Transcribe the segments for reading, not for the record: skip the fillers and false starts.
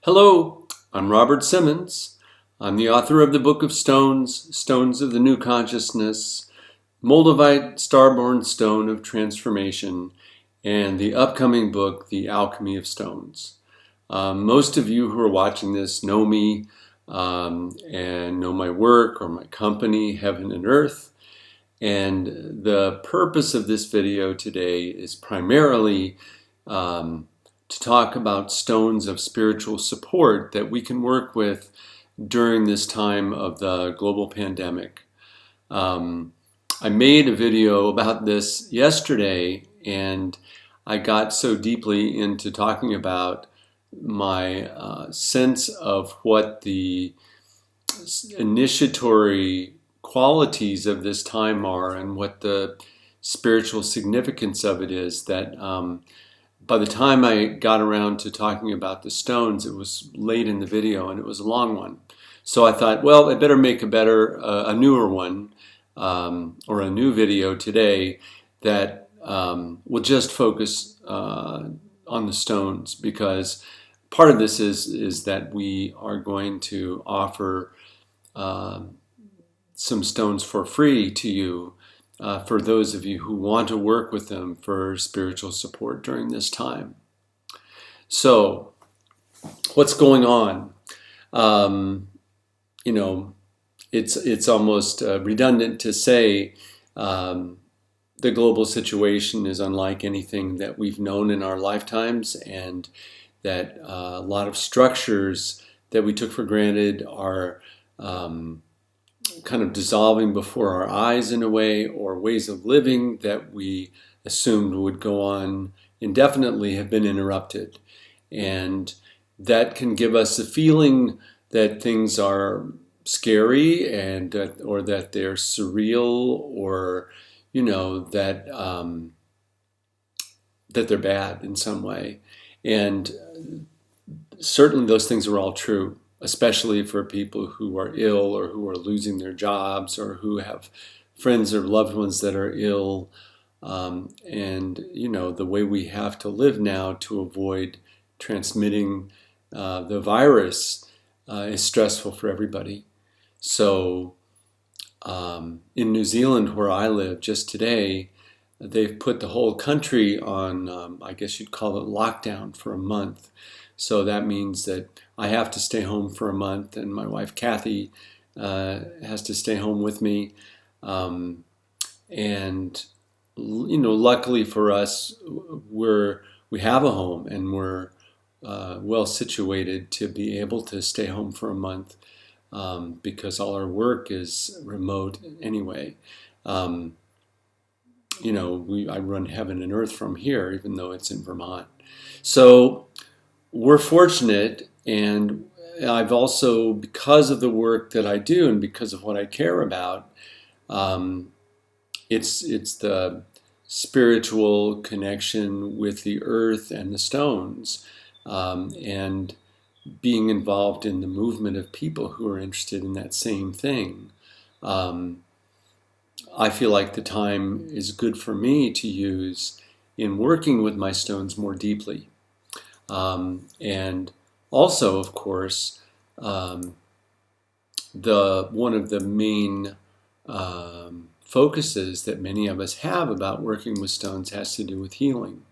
Hello, I'm Robert Simmons. I'm the author of the Book of Stones, Stones of the New Consciousness, Moldavite Starborn Stone of Transformation, and the upcoming book, The Alchemy of Stones. Most of you who are watching this know me and know my work or my company, Heaven and Earth. And the purpose of this video today is primarily to talk about stones of spiritual support that we can work with during this time of the global pandemic. I made a video about this yesterday, and I got so deeply into talking about my sense of what the initiatory qualities of this time are and what the spiritual significance of it is that by the time I got around to talking about the stones, it was late in the video and it was a long one. So I thought, well, I better make a newer one or a new video today that will just focus on the stones, because part of this is that we are going to offer some stones for free to you for those of you who want to work with them for spiritual support during this time. So, what's going on? It's almost redundant to say the global situation is unlike anything that we've known in our lifetimes, and that a lot of structures that we took for granted are kind of dissolving before our eyes in a way, or ways of living that we assumed would go on indefinitely have been interrupted. And that can give us a feeling that things are scary and or that they're surreal, or that they're bad in some way. And certainly those things are all true, especially for people who are ill or who are losing their jobs or who have friends or loved ones that are ill. And the way we have to live now to avoid transmitting the virus is stressful for everybody. So in New Zealand, where I live, just today, they've put the whole country on, I guess you'd call it lockdown for a month. So that means that I have to stay home for a month, and my wife Kathy has to stay home with me. And luckily for us, we have a home, and we're well situated to be able to stay home for a month because all our work is remote anyway. I run Heaven and Earth from here, even though it's in Vermont. So we're fortunate, and I've also, because of the work that I do and because of what I care about, it's the spiritual connection with the earth and the stones, and being involved in the movement of people who are interested in that same thing. I feel like the time is good for me to use in working with my stones more deeply. And also, of course, one of the main focuses that many of us have about working with stones has to do with healing.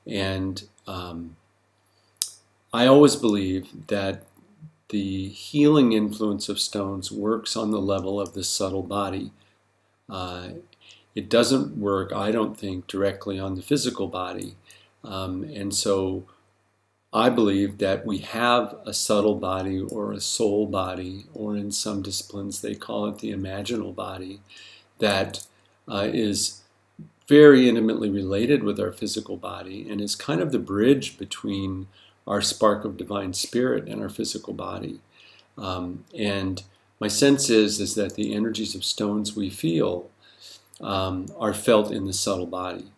And I always believe that the healing influence of stones works on the level of the subtle body. It doesn't work, I don't think, directly on the physical body. And so I believe that we have a subtle body or a soul body, or in some disciplines they call it the imaginal body, that is very intimately related with our physical body and is kind of the bridge between our spark of divine spirit and our physical body. And my sense is that the energies of stones we feel are felt in the subtle body.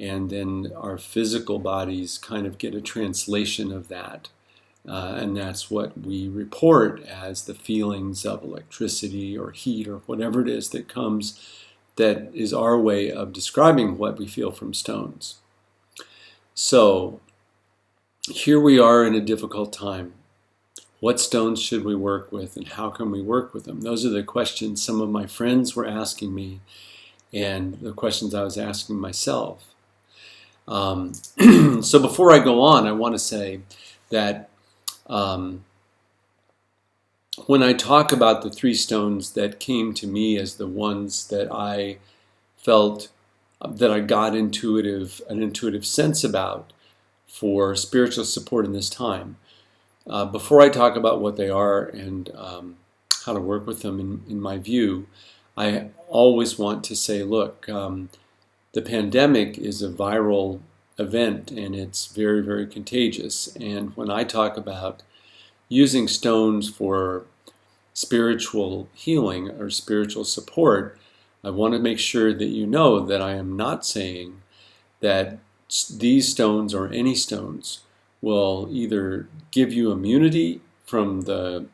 And then our physical bodies kind of get a translation of that. And that's what we report as the feelings of electricity or heat or whatever it is that comes, that is our way of describing what we feel from stones. So here we are in a difficult time. What stones should we work with, and how can we work with them? Those are the questions some of my friends were asking me, and the questions I was asking myself. So before I go on, I want to say that when I talk about the 3 stones that came to me as the ones that I felt that I got an intuitive sense about for spiritual support in this time, before I talk about what they are and how to work with them in my view, I always want to say, look, the pandemic is a viral event and it's very, very contagious. And when I talk about using stones for spiritual healing or spiritual support, I want to make sure that you know that I am not saying that these stones or any stones will either give you immunity from the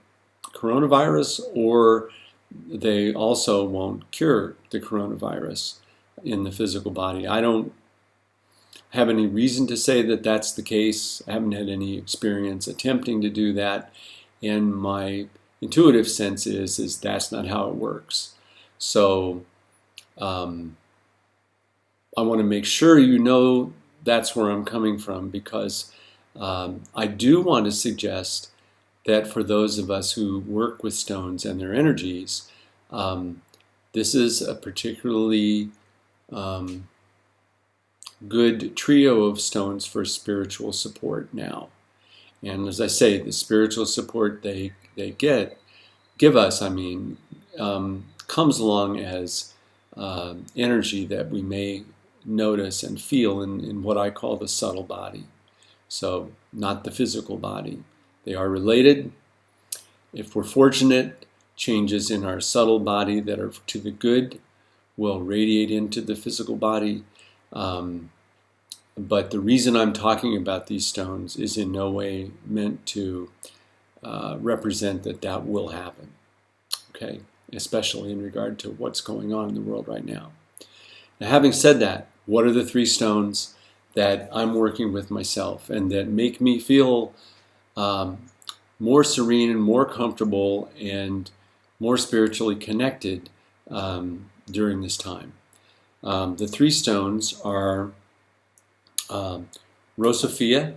coronavirus or they also won't cure the coronavirus in the physical body. I don't have any reason to say that that's the case. I haven't had any experience attempting to do that, and my intuitive sense is that's not how it works. So I want to make sure you know that's where I'm coming from, because I do want to suggest that for those of us who work with stones and their energies, this is a particularly good trio of stones for spiritual support now. And as I say, the spiritual support they give us, comes along as energy that we may notice and feel in what I call the subtle body. So not the physical body. They are related. If we're fortunate, changes in our subtle body that are to the good will radiate into the physical body. But the reason I'm talking about these stones is in no way meant to represent that will happen. Okay, especially in regard to what's going on in the world right now. Now, having said that, what are the 3 stones that I'm working with myself and that make me feel more serene and more comfortable and more spiritually connected during this time? The 3 stones are Rosophia.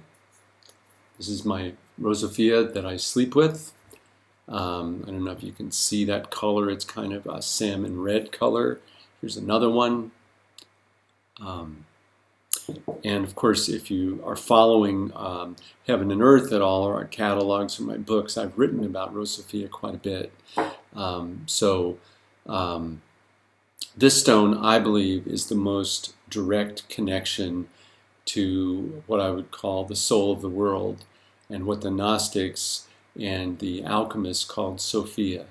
This is my Rosophia that I sleep with. I don't know if you can see that color. It's kind of a salmon red color. Here's another one. And of course, if you are following Heaven and Earth at all, or our catalogs or my books, I've written about Rosophia quite a bit. This stone, I believe, is the most direct connection to what I would call the soul of the world, and what the Gnostics and the alchemists called Sophia.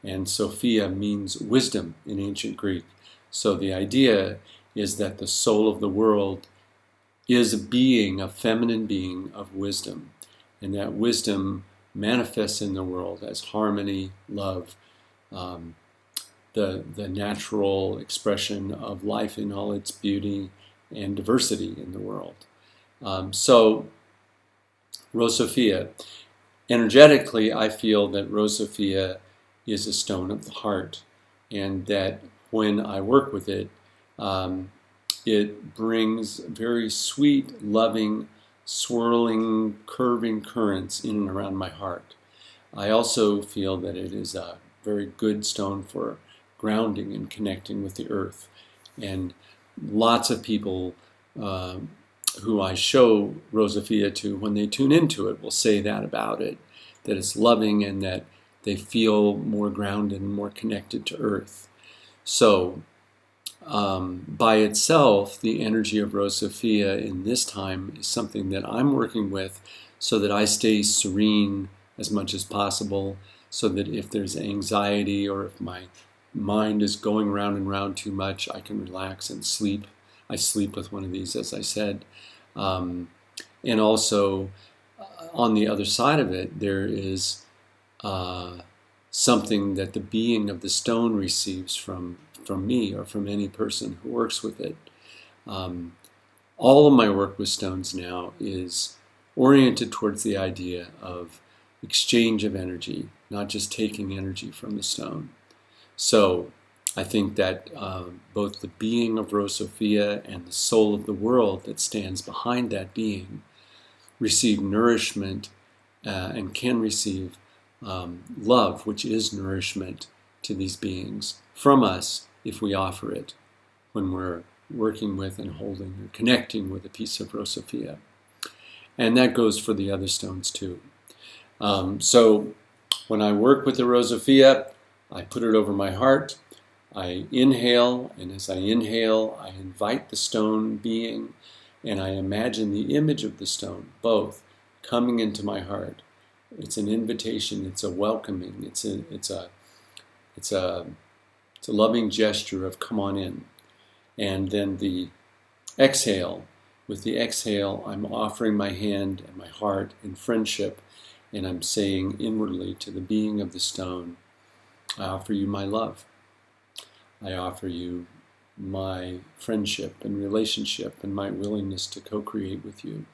And Sophia means wisdom in ancient Greek. So the idea is that the soul of the world is a being, a feminine being of wisdom, and that wisdom manifests in the world as harmony, love, the natural expression of life in all its beauty and diversity in the world. So Rosophia, energetically, I feel that Rosophia is a stone of the heart, and that when I work with it, it brings very sweet, loving, swirling, curving currents in and around my heart. I also feel that it is a very good stone for grounding and connecting with the earth. And lots of people who I show Rosophia to, when they tune into it, will say that about it, that it's loving and that they feel more grounded and more connected to earth. So by itself, the energy of Rosophia in this time is something that I'm working with so that I stay serene as much as possible, so that if there's anxiety or if my mind is going round and round too much, I can relax and sleep. I sleep with one of these, as I said. And also, on the other side of it, there is something that the being of the stone receives from me or from any person who works with it. All of my work with stones now is oriented towards the idea of exchange of energy, not just taking energy from the stone. So I think that both the being of Rosophia and the soul of the world that stands behind that being receive nourishment and can receive love, which is nourishment to these beings from us if we offer it when we're working with and holding or connecting with a piece of Rosophia. And that goes for the other stones too. So when I work with the Rosophia, I put it over my heart, I inhale, and as I inhale, I invite the stone being, and I imagine the image of the stone, both, coming into my heart. It's an invitation, it's a welcoming, it's a loving gesture of come on in. And then the exhale, with the exhale, I'm offering my hand and my heart in friendship, and I'm saying inwardly to the being of the stone, I offer you my love. I offer you my friendship and relationship and my willingness to co-create with you.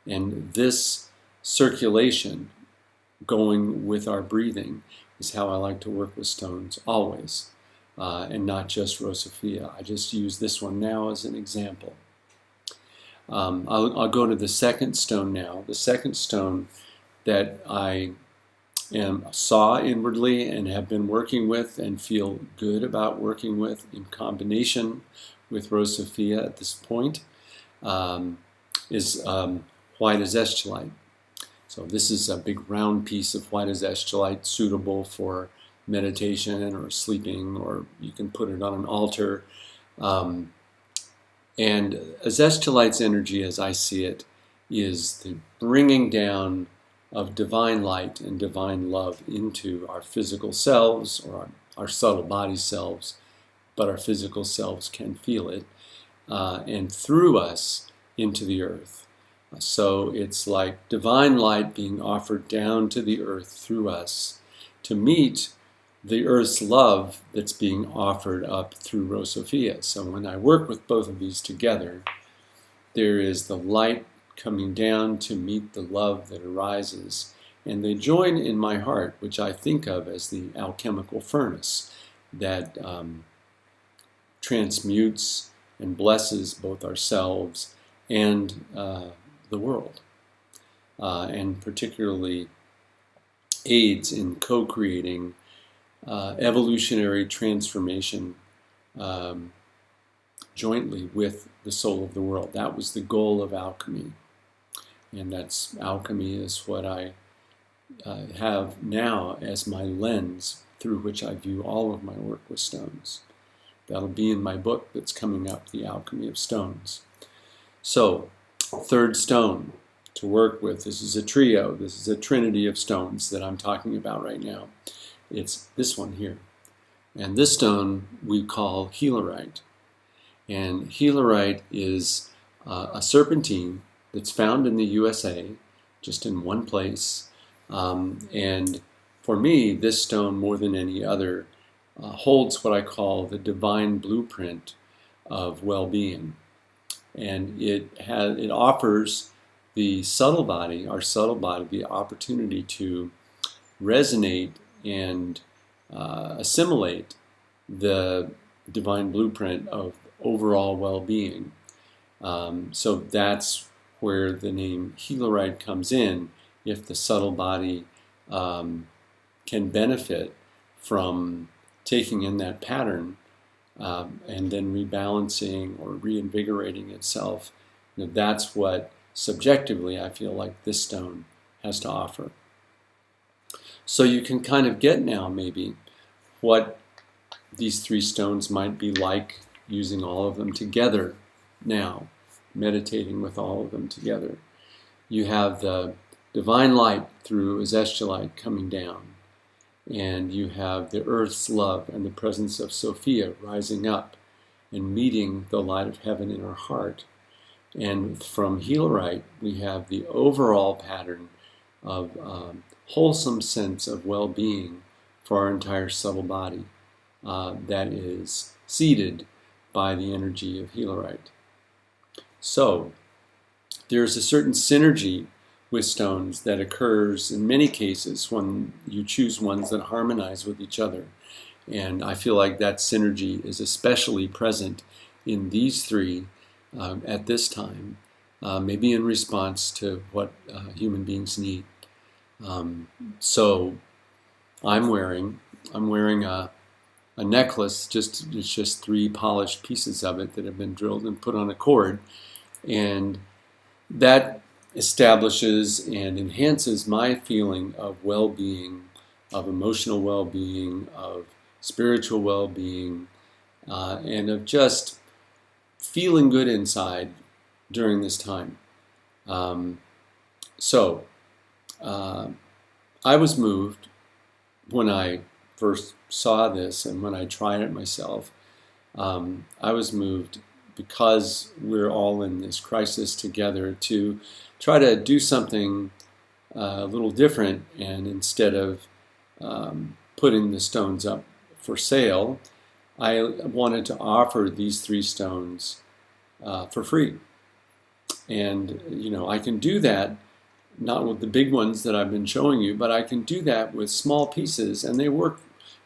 And this circulation going with our breathing is how I like to work with stones always, and not just Rosophia. I just use this one now as an example. I'll go to the second stone now. The second stone that I saw inwardly and have been working with and feel good about working with in combination with Rosophia at this point is white Azeztulite. So this is a big round piece of white Azeztulite suitable for meditation or sleeping, or you can put it on an altar. And Azeztulite's energy, as I see it, is the bringing down of divine light and divine love into our physical selves or our subtle body selves, but our physical selves can feel it, and through us into the earth. So it's like divine light being offered down to the earth through us to meet the earth's love that's being offered up through Rosophia. So when I work with both of these together, there is the light coming down to meet the love that arises, and they join in my heart, which I think of as the alchemical furnace that transmutes and blesses both ourselves and the world, and particularly aids in co-creating evolutionary transformation jointly with the soul of the world. That was the goal of alchemy. And that's alchemy is what I have now as my lens through which I view all of my work with stones. That'll be in my book that's coming up, The Alchemy of Stones. So, third stone to work with. This is a trio. This is a Trinity of Stones that I'm talking about right now. It's this one here. And this stone we call Healerite. And Healerite is a serpentine that's found in the USA, just in one place. And for me, this stone, more than any other, holds what I call the divine blueprint of well-being. And it offers the subtle body, our subtle body, the opportunity to resonate and assimilate the divine blueprint of overall well-being. So that's where the name Healerite comes in, if the subtle body can benefit from taking in that pattern and then rebalancing or reinvigorating itself. That's what subjectively I feel like this stone has to offer. So you can kind of get now maybe what these three stones might be like using all of them together now, meditating with all of them together. You have the divine light through Azeztulite coming down, and you have the earth's love and the presence of Sophia rising up and meeting the light of heaven in our heart. And from Healerite, we have the overall pattern of wholesome sense of well-being for our entire subtle body that is seeded by the energy of Healerite. So there's a certain synergy with stones that occurs in many cases when you choose ones that harmonize with each other. And I feel like that synergy is especially present in these three at this time, maybe in response to what human beings need. So I'm wearing a necklace. It's just three polished pieces of it that have been drilled and put on a cord, and that establishes and enhances my feeling of well-being, of emotional well-being, of spiritual well-being, and of just feeling good inside during this time. So I was moved when I first saw this and when I tried it myself. I was moved because we're all in this crisis together to try to do something a little different, and instead of putting the stones up for sale, I wanted to offer these three stones for free. And I can do that not with the big ones that I've been showing you, but I can do that with small pieces, and they work,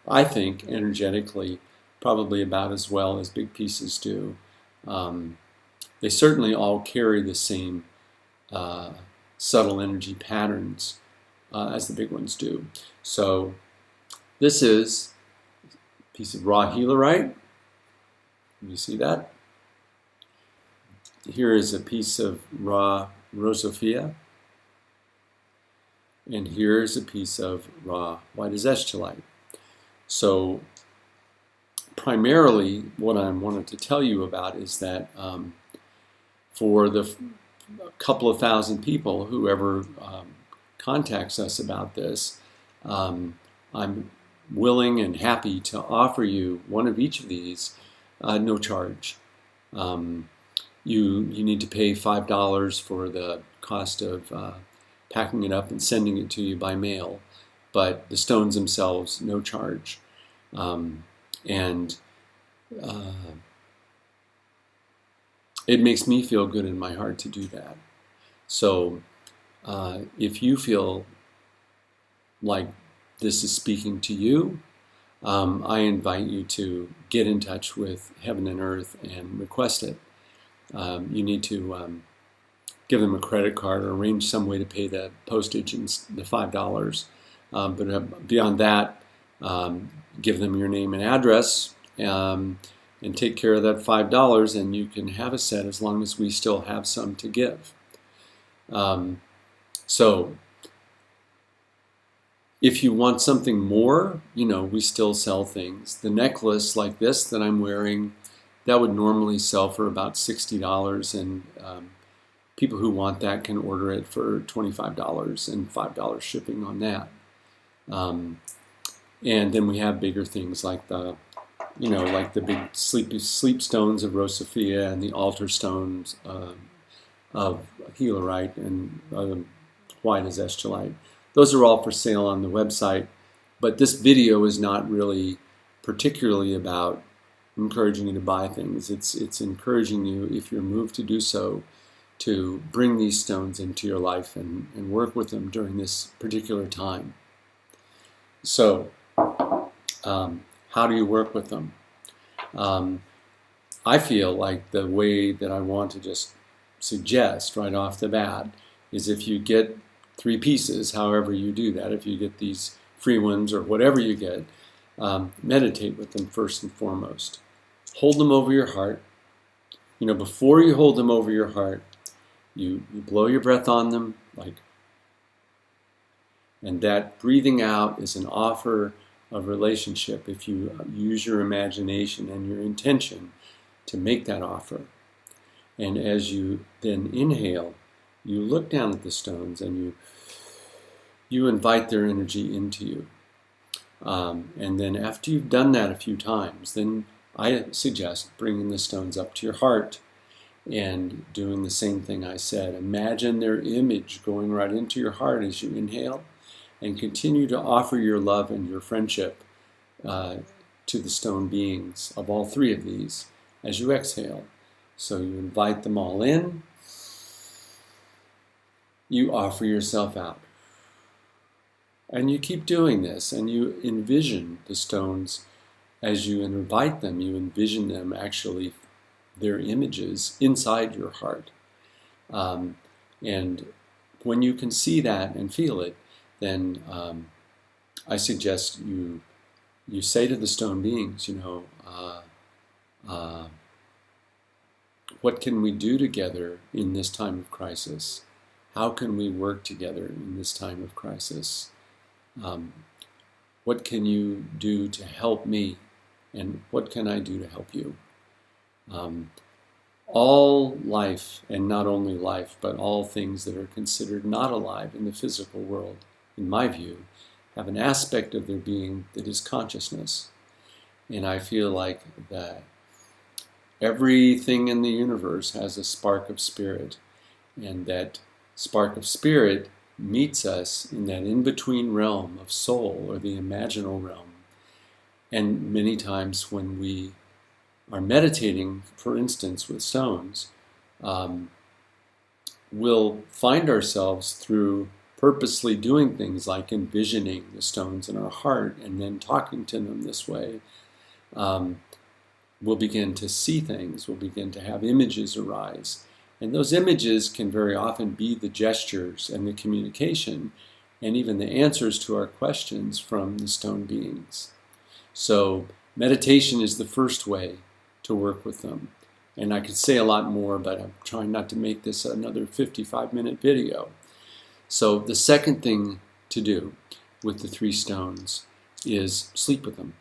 I think, energetically probably about as well as big pieces do. They certainly all carry the same subtle energy patterns as the big ones do. So this is a piece of raw healerite. You see that? Here is a piece of raw Rosophia. And here's a piece of raw white Azeztulite. So primarily what I wanted to tell you about is that for the couple of thousand people, whoever contacts us about this, I'm willing and happy to offer you one of each of these, no charge. You need to pay $5 for the cost of packing it up and sending it to you by mail, but the stones themselves, no charge. It makes me feel good in my heart to do that. So if you feel like this is speaking to you, I invite you to get in touch with Heaven and Earth and request it. You need to give them a credit card or arrange some way to pay the postage and the $5. But beyond that, give them your name and address, and take care of that $5, and you can have a set as long as we still have some to give. So if you want something more, we still sell things. The necklace like this that I'm wearing, that would normally sell for about $60, and people who want that can order it for $25 and $5 shipping on that. And then we have bigger things like the big sleep stones of Rosophia and the altar stones of Healerite and white Azeztulite. Those are all for sale on the website, but this video is not really particularly about encouraging you to buy things. It's encouraging you, if you're moved to do so, to bring these stones into your life and work with them during this particular time. So, how do you work with them? I feel like the way that I want to just suggest right off the bat is, if you get 3 pieces, however you do that, if you get these free ones or whatever you get, meditate with them first and foremost. Hold them over your heart. Before you hold them over your heart, you blow your breath on them, and that breathing out is an offer of relationship if you use your imagination and your intention to make that offer. And as you then inhale, you look down at the stones and you invite their energy into you. And then after you've done that a few times, then I suggest bringing the stones up to your heart and doing the same thing I said. Imagine their image going right into your heart as you inhale, and continue to offer your love and your friendship to the stone beings of all 3 of these as you exhale. So you invite them all in, you offer yourself out. And you keep doing this, and you envision the stones as you invite them. You envision them actually, their images inside your heart. And when you can see that and feel it, then I suggest you say to the stone beings, what can we do together in this time of crisis? How can we work together in this time of crisis? What can you do to help me? And what can I do to help you? All life, and not only life, but all things that are considered not alive in the physical world, in my view, have an aspect of their being that is consciousness. And I feel like that everything in the universe has a spark of spirit, and that spark of spirit meets us in that in-between realm of soul, or the imaginal realm. And many times when we are meditating, for instance, with stones, we'll find ourselves through purposely doing things like envisioning the stones in our heart and then talking to them this way. We'll begin to see things, we'll begin to have images arise. And those images can very often be the gestures and the communication and even the answers to our questions from the stone beings. So meditation is the first way to work with them. And I could say a lot more, but I'm trying not to make this another 55-minute video. So the second thing to do with the 3 stones is sleep with them.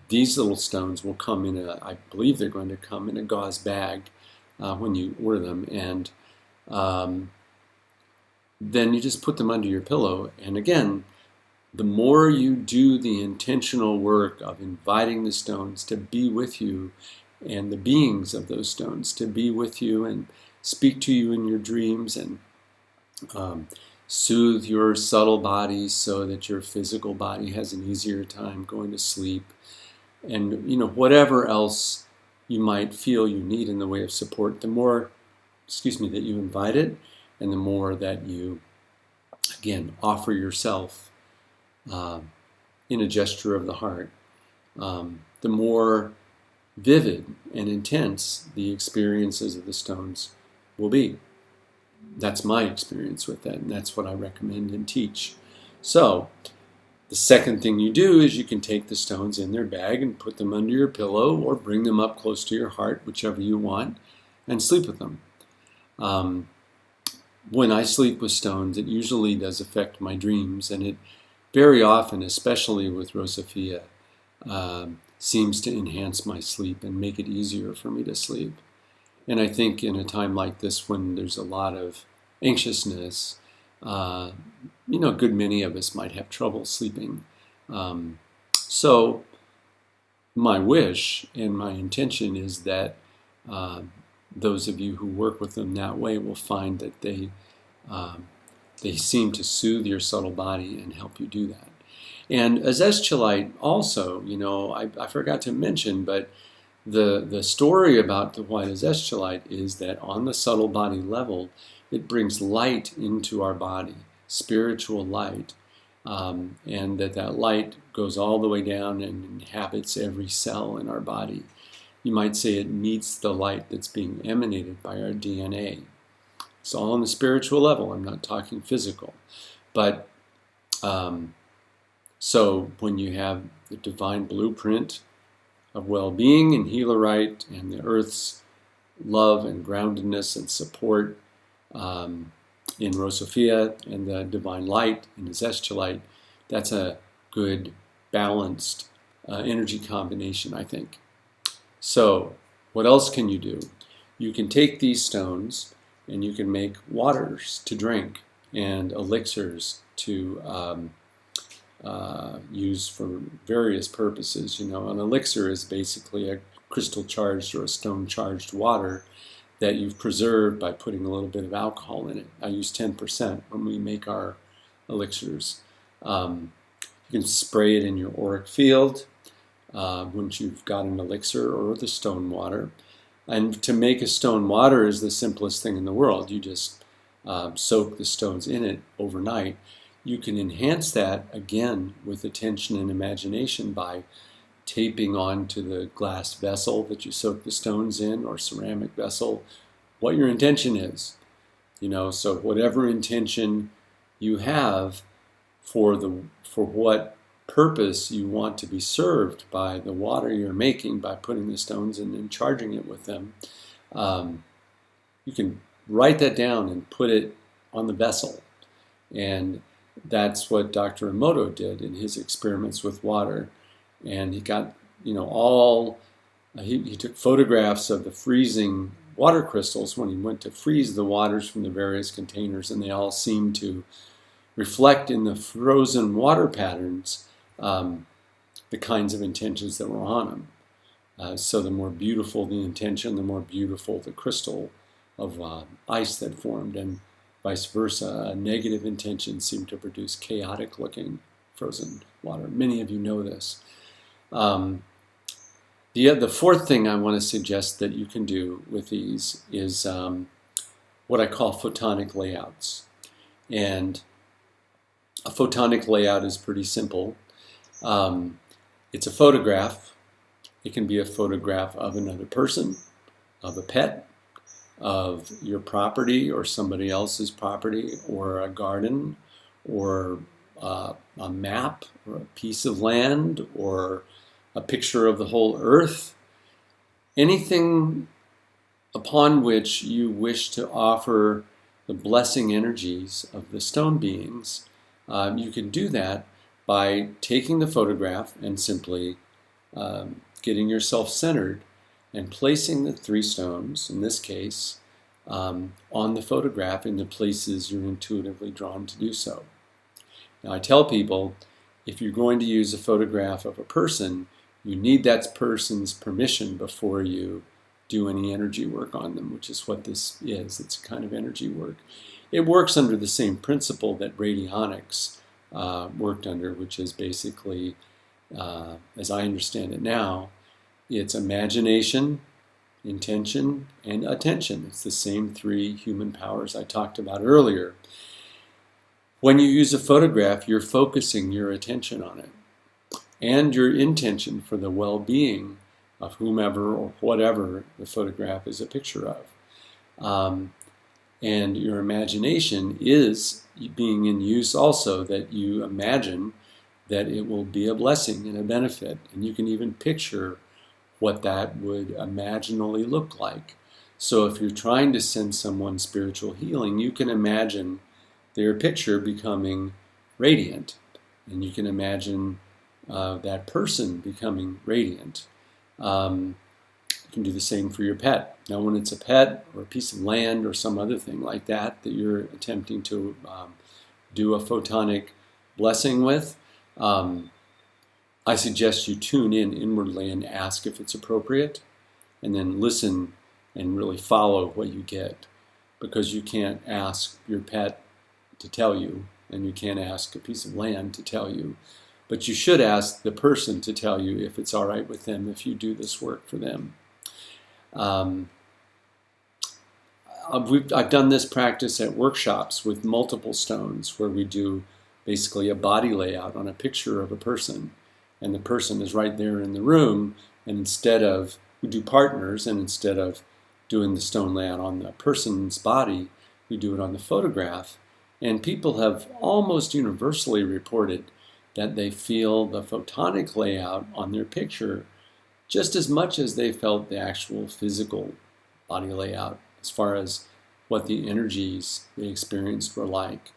These little stones will come in I believe they're going to come in a gauze bag when you order them, and then you just put them under your pillow. And again, the more you do the intentional work of inviting the stones to be with you, and the beings of those stones to be with you and speak to you in your dreams, and soothe your subtle body so that your physical body has an easier time going to sleep, and whatever else you might feel you need in the way of support, the more that you invite it, and the more that you again offer yourself in a gesture of the heart, the more vivid and intense the experiences of the stones will be. That's my experience with that, and that's what I recommend and teach. So the second thing you do is you can take the stones in their bag and put them under your pillow, or bring them up close to your heart, whichever you want, and sleep with them. When I sleep with stones, it usually does affect my dreams, and it very often, especially with Rosophia, seems to enhance my sleep and make it easier for me to sleep. And I think in a time like this, when there's a lot of anxiousness, a good many of us might have trouble sleeping. So my wish and my intention is that those of you who work with them that way will find that they seem to soothe your subtle body and help you do that. And Azeztulite also, I forgot to mention, but the story about the white Azeztulite is that on the subtle body level, it brings light into our body, spiritual light, and that light goes all the way down and inhabits every cell in our body. You might say it meets the light that's being emanated by our DNA. It's all on the spiritual level. I'm not talking physical. But so when you have the divine blueprint of well-being and Healerite, and the earth's love and groundedness and support in Rosophia, and the divine light in Azeztulite, that's a good, balanced energy combination, I think. So what else can you do? You can take these stones and you can make waters to drink and elixirs to use for various purposes. An elixir is basically a crystal charged or a stone charged water that you've preserved by putting a little bit of alcohol in it. I use 10% when we make our elixirs. You can spray it in your auric field once you've got an elixir, or the stone water. And to make a stone water is the simplest thing in the world. You just soak the stones in it overnight. You can enhance that again with attention and imagination by taping onto the glass vessel that you soak the stones in, or ceramic vessel, what your intention is. So whatever intention you have for what purpose you want to be served by the water you're making by putting the stones in and charging it with them, you can write that down and put it on the vessel. And that's what Dr. Emoto did in his experiments with water. And he got, he took photographs of the freezing water crystals when he went to freeze the waters from the various containers, and they all seemed to reflect in the frozen water patterns the kinds of intentions that were on them. So the more beautiful the intention, the more beautiful the crystal of ice that formed, and vice versa. A negative intention seemed to produce chaotic looking frozen water. Many of you know this. The fourth thing I want to suggest that you can do with these is what I call photonic layouts. And a photonic layout is pretty simple. It's a photograph. It can be a photograph of another person, of a pet, of your property or somebody else's property, or a garden, or a map, or a piece of land, or a picture of the whole earth. Anything upon which you wish to offer the blessing energies of the stone beings, you can do that by taking the photograph and simply getting yourself centered and placing the three stones, in this case, on the photograph in the places you're intuitively drawn to do so. Now, I tell people, if you're going to use a photograph of a person, you need that person's permission before you do any energy work on them, which is what this is. It's a kind of energy work. It works under the same principle that radionics worked under, which is basically, as I understand it now, it's imagination, intention, and attention. It's the same three human powers I talked about earlier. When you use a photograph, you're focusing your attention on it and your intention for the well-being of whomever or whatever the photograph is a picture of. And your imagination is being in use also, that you imagine that it will be a blessing and a benefit. And you can even picture what that would imaginally look like. So if you're trying to send someone spiritual healing, you can imagine their picture becoming radiant. And you can imagine that person becoming radiant. You can do the same for your pet. Now, when it's a pet or a piece of land or some other thing like that that you're attempting to do a photonic blessing with, I suggest you tune in inwardly and ask if it's appropriate, and then listen and really follow what you get, because you can't ask your pet to tell you, and you can't ask a piece of land to tell you, but you should ask the person to tell you if it's all right with them if you do this work for them. I've done this practice at workshops with multiple stones, where we do basically a body layout on a picture of a person, and the person is right there in the room, and we do partners, and instead of doing the stone layout on the person's body, we do it on the photograph. And people have almost universally reported that they feel the photonic layout on their picture just as much as they felt the actual physical body layout, as far as what the energies they experienced were like.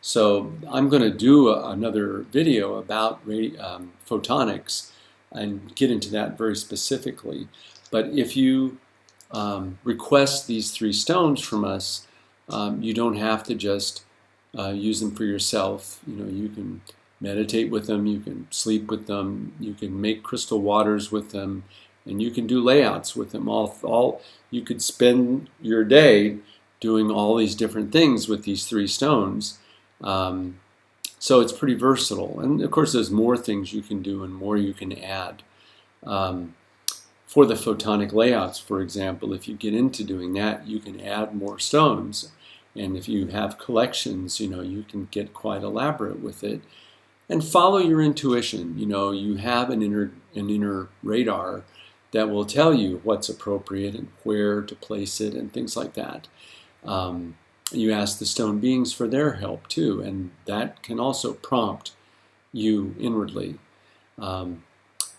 So I'm going to do another video about photonics and get into that very specifically. But if you request these three stones from us, you don't have to just use them for yourself. You can meditate with them, you can sleep with them, you can make crystal waters with them, and you can do layouts with them. You could spend your day doing all these different things with these three stones. So it's pretty versatile. And of course, there's more things you can do and more you can add. For the photonic layouts, for example, if you get into doing that, you can add more stones. And if you have collections, you can get quite elaborate with it. And follow your intuition. You have an inner radar that will tell you what's appropriate and where to place it and things like that. You ask the stone beings for their help too, and that can also prompt you inwardly.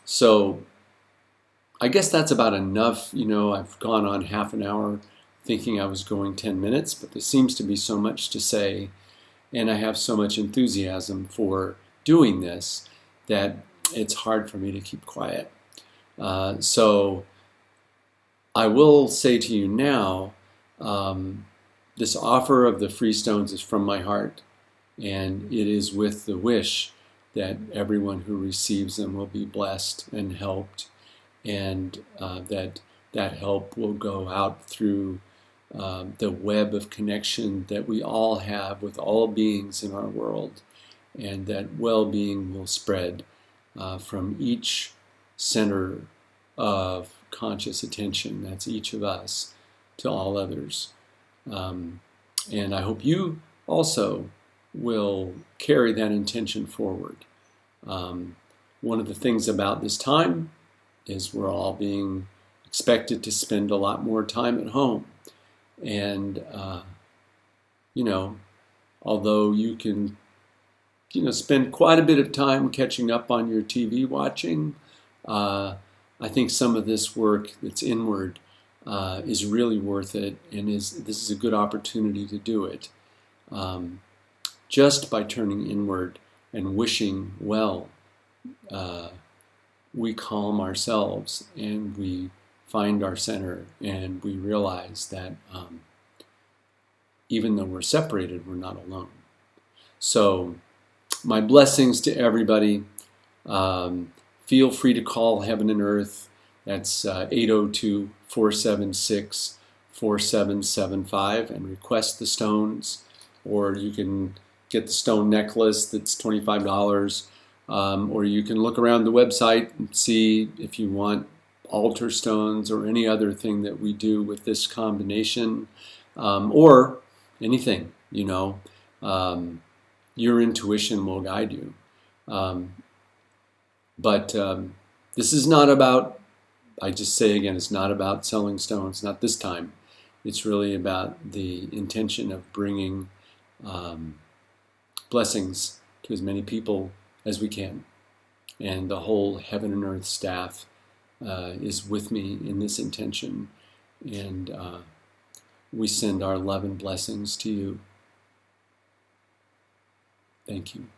So I guess that's about enough. I've gone on half an hour thinking I was going 10 minutes, but there seems to be so much to say, and I have so much enthusiasm for doing this that it's hard for me to keep quiet. So I will say to you now, this offer of the free stones is from my heart, and it is with the wish that everyone who receives them will be blessed and helped, and that help will go out through the web of connection that we all have with all beings in our world, and that well-being will spread from each center of conscious attention, that's each of us, to all others. And I hope you also will carry that intention forward. One of the things about this time is we're all being expected to spend a lot more time at home. And, although you can, spend quite a bit of time catching up on your TV watching, I think some of this work that's inward is really worth it, and this is a good opportunity to do it. Just by turning inward and wishing well, we calm ourselves and we find our center, and we realize that even though we're separated, we're not alone. So my blessings to everybody. Feel free to call Heaven and Earth. That's 802-476-4775 and request the stones. Or you can get the stone necklace that's $25. Or you can look around the website and see if you want altar stones or any other thing that we do with this combination. Or anything, your intuition will guide you. But this is not about, I just say again, it's not about selling stones, not this time. It's really about the intention of bringing blessings to as many people as we can. And the whole Heaven and Earth staff is with me in this intention. And we send our love and blessings to you. Thank you.